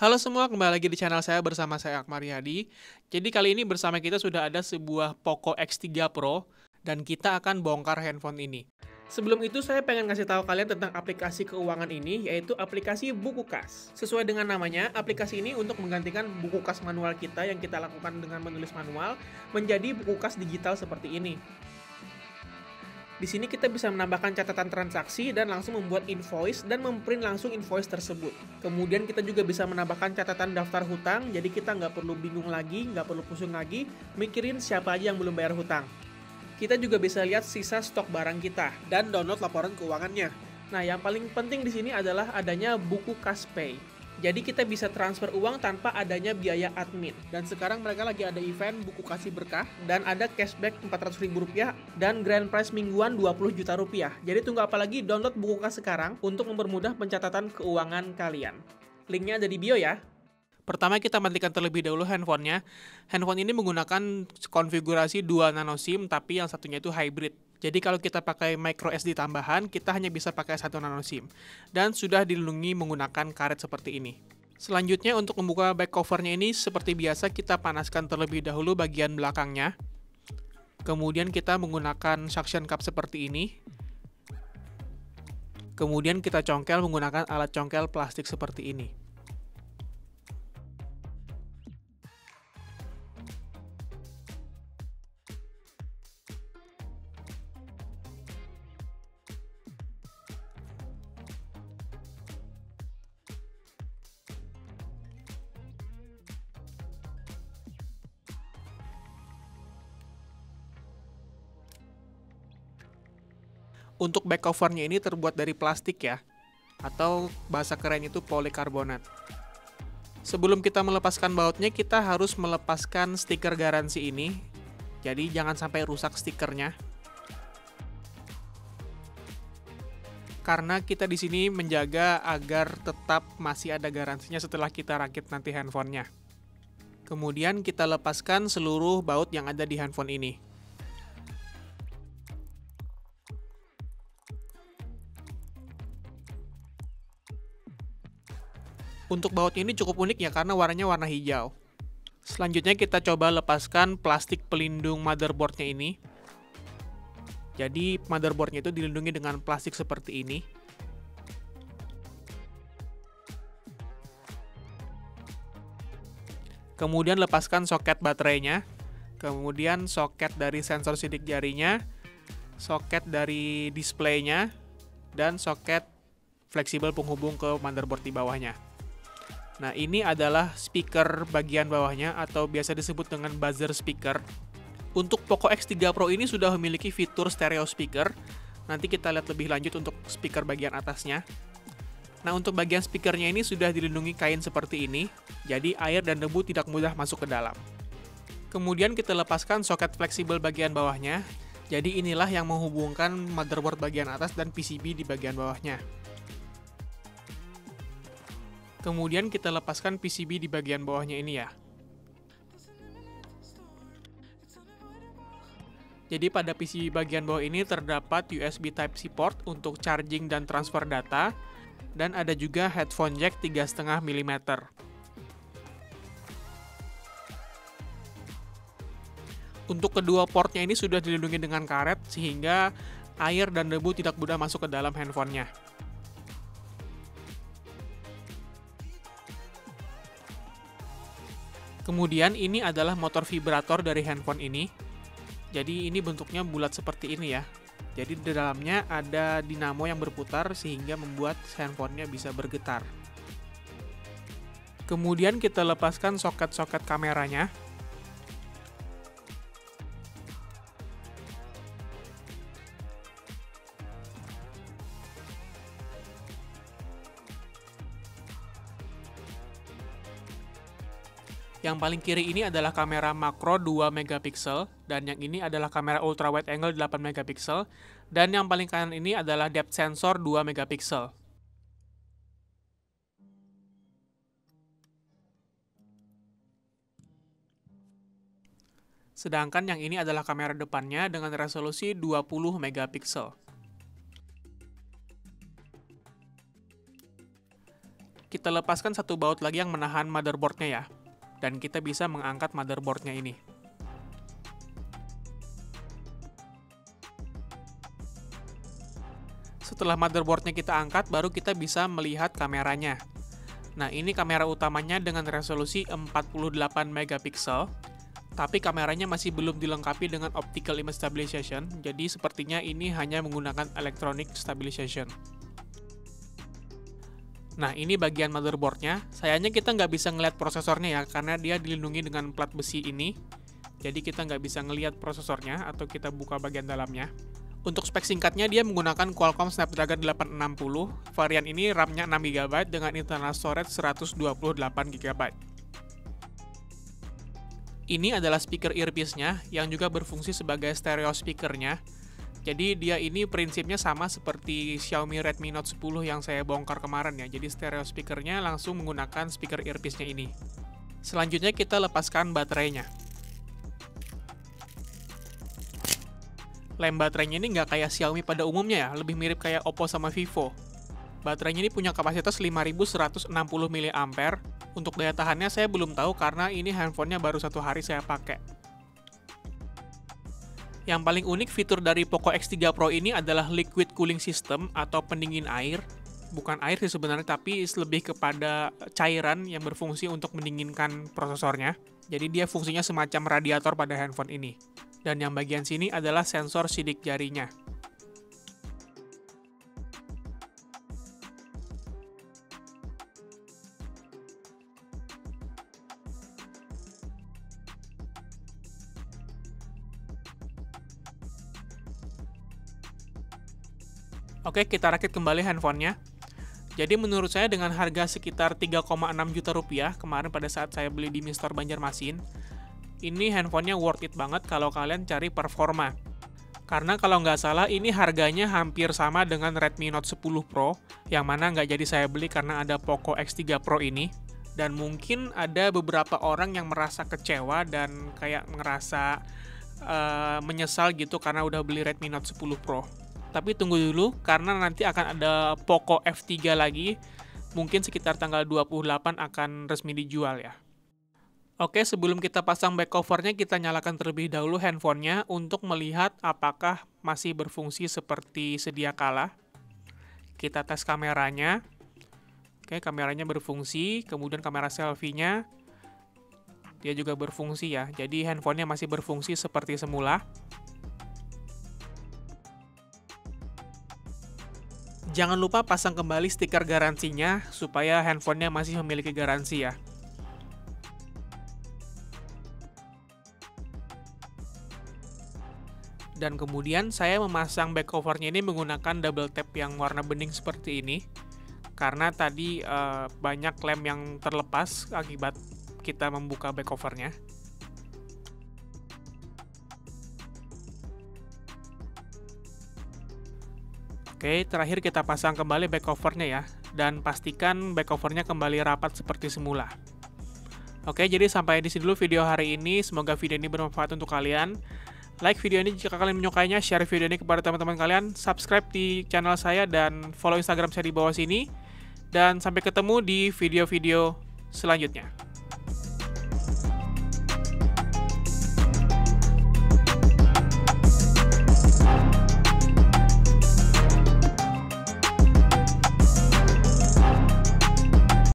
Halo semua, kembali lagi di channel saya bersama saya Akmal Riyadi. Jadi kali ini bersama kita sudah ada sebuah Poco X3 Pro dan kita akan bongkar handphone ini. Sebelum itu saya pengen ngasih tahu kalian tentang aplikasi keuangan ini, yaitu aplikasi Buku Kas. Sesuai dengan namanya, aplikasi ini untuk menggantikan buku kas manual kita yang kita lakukan dengan menulis manual menjadi buku kas digital seperti ini. Di sini kita bisa menambahkan catatan transaksi dan langsung membuat invoice dan memprint langsung invoice tersebut. Kemudian kita juga bisa menambahkan catatan daftar hutang, jadi kita nggak perlu bingung lagi, nggak perlu pusing lagi, mikirin siapa aja yang belum bayar hutang. Kita juga bisa lihat sisa stok barang kita dan download laporan keuangannya. Nah, yang paling penting di sini adalah adanya buku kas pay. Jadi kita bisa transfer uang tanpa adanya biaya admin. Dan sekarang mereka lagi ada event buku kasih berkah dan ada cashback Rp400.000 dan grand prize mingguan Rp20 juta. Jadi tunggu apa lagi, download buku kas sekarang untuk mempermudah pencatatan keuangan kalian. Linknya ada di bio ya. Pertama kita matikan terlebih dahulu handphonenya. Handphone ini menggunakan konfigurasi 2 nano SIM tapi yang satunya itu hybrid. Jadi kalau kita pakai micro SD tambahan, kita hanya bisa pakai 1 nano SIM. Dan sudah dilindungi menggunakan karet seperti ini. Selanjutnya untuk membuka back covernya ini seperti biasa kita panaskan terlebih dahulu bagian belakangnya. Kemudian kita menggunakan suction cup seperti ini. Kemudian kita congkel menggunakan alat congkel plastik seperti ini. Untuk back covernya ini terbuat dari plastik ya, atau bahasa keren itu polikarbonat. Sebelum kita melepaskan bautnya, kita harus melepaskan stiker garansi ini. Jadi jangan sampai rusak stikernya. Karena kita di sini menjaga agar tetap masih ada garansinya setelah kita rakit nanti handphonenya. Kemudian kita lepaskan seluruh baut yang ada di handphone ini. Untuk baut ini cukup unik ya karena warnanya warna hijau. Selanjutnya kita coba lepaskan plastik pelindung motherboardnya ini. Jadi motherboardnya itu dilindungi dengan plastik seperti ini. Kemudian lepaskan soket baterainya. Kemudian soket dari sensor sidik jarinya. Soket dari displaynya. Dan soket fleksibel penghubung ke motherboard di bawahnya. Nah, ini adalah speaker bagian bawahnya atau biasa disebut dengan buzzer speaker. Untuk Poco X3 Pro ini sudah memiliki fitur stereo speaker. Nanti kita lihat lebih lanjut untuk speaker bagian atasnya. Nah, untuk bagian speakernya ini sudah dilindungi kain seperti ini, jadi air dan debu tidak mudah masuk ke dalam. Kemudian kita lepaskan soket fleksibel bagian bawahnya. Jadi inilah yang menghubungkan motherboard bagian atas dan PCB di bagian bawahnya. Kemudian kita lepaskan PCB di bagian bawahnya ini ya. Jadi pada PCB bagian bawah ini terdapat USB Type-C port untuk charging dan transfer data, dan ada juga headphone jack 3,5 mm. Untuk kedua portnya ini sudah dilindungi dengan karet sehingga air dan debu tidak mudah masuk ke dalam handphonenya. Kemudian ini adalah motor vibrator dari handphone ini. Jadi ini bentuknya bulat seperti ini ya. Jadi di dalamnya ada dinamo yang berputar sehingga membuat handphonenya bisa bergetar. Kemudian kita lepaskan soket-soket kameranya. Yang paling kiri ini adalah kamera makro 2 megapiksel dan yang ini adalah kamera ultra wide angle 8 megapiksel dan yang paling kanan ini adalah depth sensor 2 megapiksel. Sedangkan yang ini adalah kamera depannya dengan resolusi 20 megapiksel. kita lepaskan satu baut lagi yang menahan motherboardnya ya. Dan kita bisa mengangkat motherboardnya ini. Setelah motherboardnya kita angkat, baru kita bisa melihat kameranya. Nah, ini kamera utamanya dengan resolusi 48 megapiksel, tapi kameranya masih belum dilengkapi dengan optical image stabilization, jadi sepertinya ini hanya menggunakan electronic stabilization. Nah, ini bagian motherboardnya. Sayangnya kita nggak bisa ngeliat prosesornya ya, karena dia dilindungi dengan plat besi ini. Jadi kita nggak bisa ngeliat prosesornya, atau kita buka bagian dalamnya. Untuk spek singkatnya, dia menggunakan Qualcomm Snapdragon 860. Varian ini RAM-nya 6GB dengan internal storage 128GB. Ini adalah speaker earpiece-nya, yang juga berfungsi sebagai stereo speaker-nya. Jadi dia ini prinsipnya sama seperti Xiaomi Redmi Note 10 yang saya bongkar kemarin ya. Jadi stereo speaker-nya langsung menggunakan speaker earpiece-nya ini. Selanjutnya kita lepaskan baterainya. Lem baterainya ini nggak kayak Xiaomi pada umumnya ya, lebih mirip kayak Oppo sama Vivo. Baterainya ini punya kapasitas 5160 mAh. Untuk daya tahannya saya belum tahu karena ini handphonenya baru 1 hari saya pakai. Yang paling unik fitur dari Poco X3 Pro ini adalah liquid cooling system atau pendingin air. Bukan air sih sebenarnya, tapi lebih kepada cairan yang berfungsi untuk mendinginkan prosesornya. Jadi dia fungsinya semacam radiator pada handphone ini. Dan yang bagian sini adalah sensor sidik jarinya. Oke, kita rakit kembali handphonenya. Jadi menurut saya dengan harga sekitar 3,6 juta rupiah kemarin pada saat saya beli di Mi Store Banjarmasin, ini handphonenya worth it banget kalau kalian cari performa. Karena kalau nggak salah ini harganya hampir sama dengan Redmi Note 10 Pro, yang mana nggak jadi saya beli karena ada Poco X3 Pro ini. Dan mungkin ada beberapa orang yang merasa kecewa dan kayak ngerasa menyesal gitu karena udah beli Redmi Note 10 Pro. Tapi tunggu dulu, karena nanti akan ada Poco F3 lagi, mungkin sekitar tanggal 28 akan resmi dijual ya. Oke, sebelum kita pasang back covernya, kita nyalakan terlebih dahulu handphonenya untuk melihat apakah masih berfungsi seperti sedia kala. Kita tes kameranya. Oke, kameranya berfungsi, kemudian kamera selfie-nya, dia juga berfungsi ya, jadi handphonenya masih berfungsi seperti semula. Jangan lupa pasang kembali stiker garansinya supaya handphonenya masih memiliki garansi ya. Dan kemudian saya memasang back covernya ini menggunakan double tap yang warna bening seperti ini. Karena tadi banyak lem yang terlepas akibat kita membuka back covernya. Oke, terakhir kita pasang kembali back covernya ya, dan pastikan back covernya kembali rapat seperti semula. Oke, jadi sampai di sini dulu video hari ini. Semoga video ini bermanfaat untuk kalian. Like video ini jika kalian menyukainya, share video ini kepada teman-teman kalian, subscribe di channel saya, dan follow Instagram saya di bawah sini. Dan sampai ketemu di video-video selanjutnya.